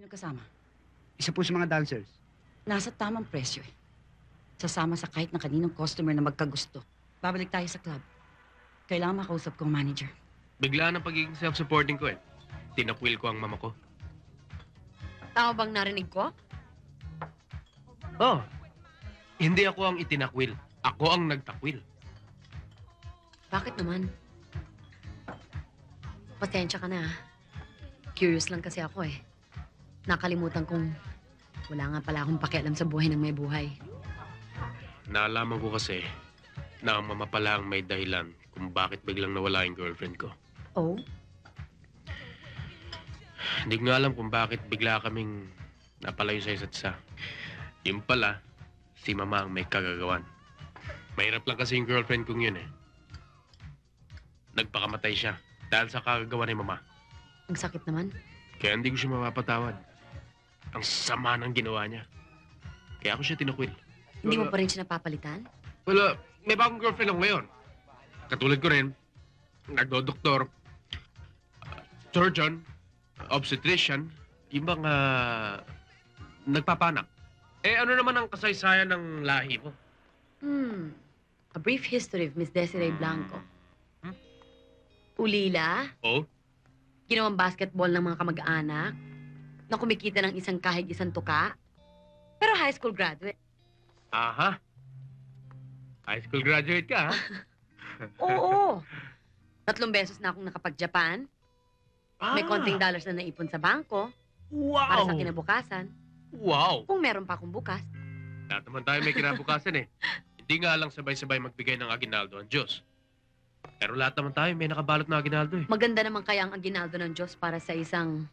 nagkasama? Isa po sa mga dancers. Nasa tamang presyo eh. Sasama sa kahit na kaninong customer na magkagusto. Babalik tayo sa club. Kailangan makausap ko ang manager. Bigla ng pagiging self-supporting ko eh. Tinakwil ko ang mama ko. Tama bang narinig ko? Oh, hindi ako ang itinakwil. Ako ang nagtakwil. Bakit naman? Pasensya ka na. Curious lang kasi ako eh. Nakalimutan kong wala nga pala akong pakialam sa buhay ng may buhay. Naalaman ko kasi na ang mama pala ang may dahilan kung bakit biglang nawala yung girlfriend ko. Oh? Hindi ko nga alam kung bakit bigla kaming napalayo sa isa't isa. Yung pala, si mama ang may kagagawan. Mahirap lang kasi yung girlfriend kong yun eh. Nagpakamatay siya dahil sa kagagawan ni mama. Ang sakit naman. Kaya hindi ko siya mapapatawad. Ang sama ng ginawa niya. Kaya ako siya tinakwil. Hindi mo pa rin siya napapalitan? Wala, may bagong girlfriend ako ngayon. Katulad ko rin, nagdo-doktor, surgeon, obstetrician, yung mga nagpapanak. Eh ano naman ang kasaysayan ng lahi mo? A brief history of Miss Desiree Blanco. Ulila, Oh? ginawang basketball ng mga kamag-anak, na kumikita ng isang kahig isang tuka, pero high school graduate. Aha. High school graduate ka, ha? Oo. 3 beses na akong nakapag-Japan. May Ah, konting dollars na naipon sa bangko wow! para sa kinabukasan. Wow! Kung meron pa akong bukas. Lahat naman tayo may kinabukasan eh. Hindi nga lang sabay-sabay magbigay ng aginaldo ang Diyos. Pero lahat naman tayo may nakabalot na aginaldo eh. Maganda naman kaya ang aginaldo ng Diyos para sa isang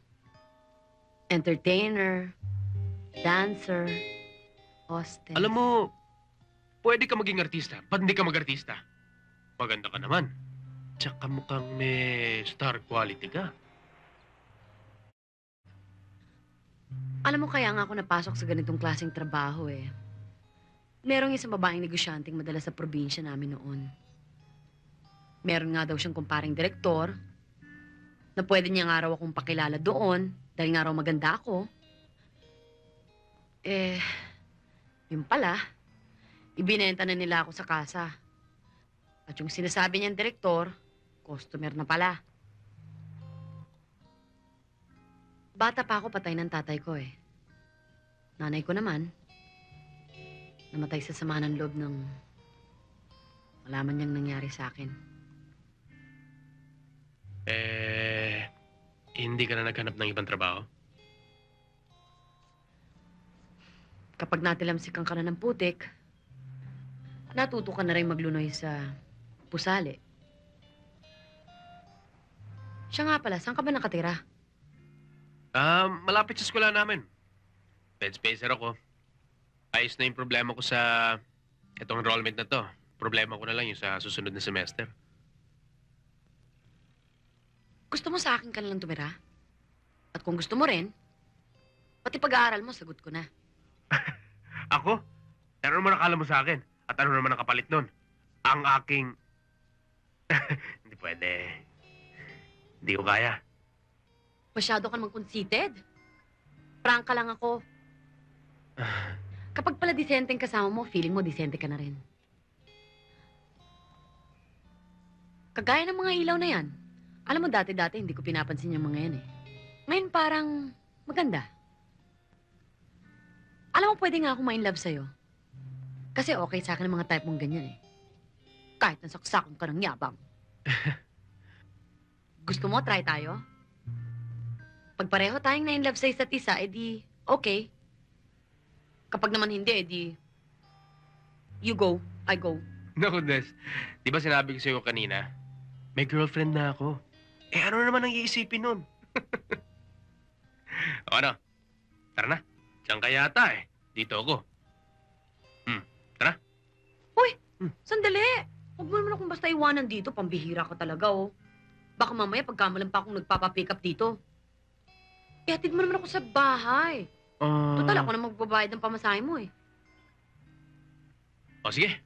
entertainer, dancer, hostess. Alam mo, pwede ka maging artista, ba't hindi ka mag-artista? Maganda ka naman. Tsaka mukhang may star quality ka. Alam mo kaya nga ako napasok sa ganitong klaseng trabaho eh. Merong isang babaeng negosyanteng madala sa probinsya namin noon. Meron nga daw siyang kumparing direktor na pwede niya nga raw akong pakilala doon dahil nga raw maganda ako. Eh, yun pala, ibinenta na nila ako sa kasa. At yung sinasabi niyang direktor, customer na pala. Bata pa ako, patay ng tatay ko eh. Nanay ko naman, namatay sa sama ng loob ng malaman niyang nangyari sa akin. Hindi ka na naghanap ng ibang trabaho? Kapag natilamsikan ka na ng putik, natuto ka na rin maglunoy sa pusali. Siya nga pala, saan ka ba nakatira? Malapit sa eskwela namin. Bed spacer ako. Ayos na yung problema ko sa itong enrollment na to. Problema ko na lang yung sa susunod na semester. Gusto mo sa akin ka nalang tumira? At kung gusto mo rin, pati pag-aaral mo, sagot ko na. Ako? Ano naman akala mo sa akin? At ano naman ang kapalit nun? Ang aking... Hindi pwede. Hindi ko kaya. Masyado ka namang conceited. Prangka lang ako. Kapag pala disenteng kasama mo, feeling mo disente ka na rin. Kagaya ng mga ilaw na yan. Alam mo, dati-dati hindi ko pinapansin yung mga yan eh. Ngayon parang maganda. Alam mo, pwede nga akong ma-inlove sa'yo. Kasi okay sa akin ang mga type mong ganyan eh. Kahit nasaksakan ka ng yabang. Gusto mo, try tayo? Pag pareho tayong na-inlove sa isa't isa, edi okay. Kapag naman hindi, edi you go, I go. Naku, Des. Di ba sinabi ko sa'yo kanina, may girlfriend na ako. Eh, ano naman ang iisipin nun? O ano? Tara na. Diyan ka yata eh. Dito ako. Tara. Sandali! Huwag mo naman akong basta iwanan dito. Pambihira ka talaga, oh. Baka mamaya pagkamalan pa akong nagpapapick up dito. Ihatid mo naman ako sa bahay. Total, ako na magbabayad ng pamasahe mo, eh. O sige,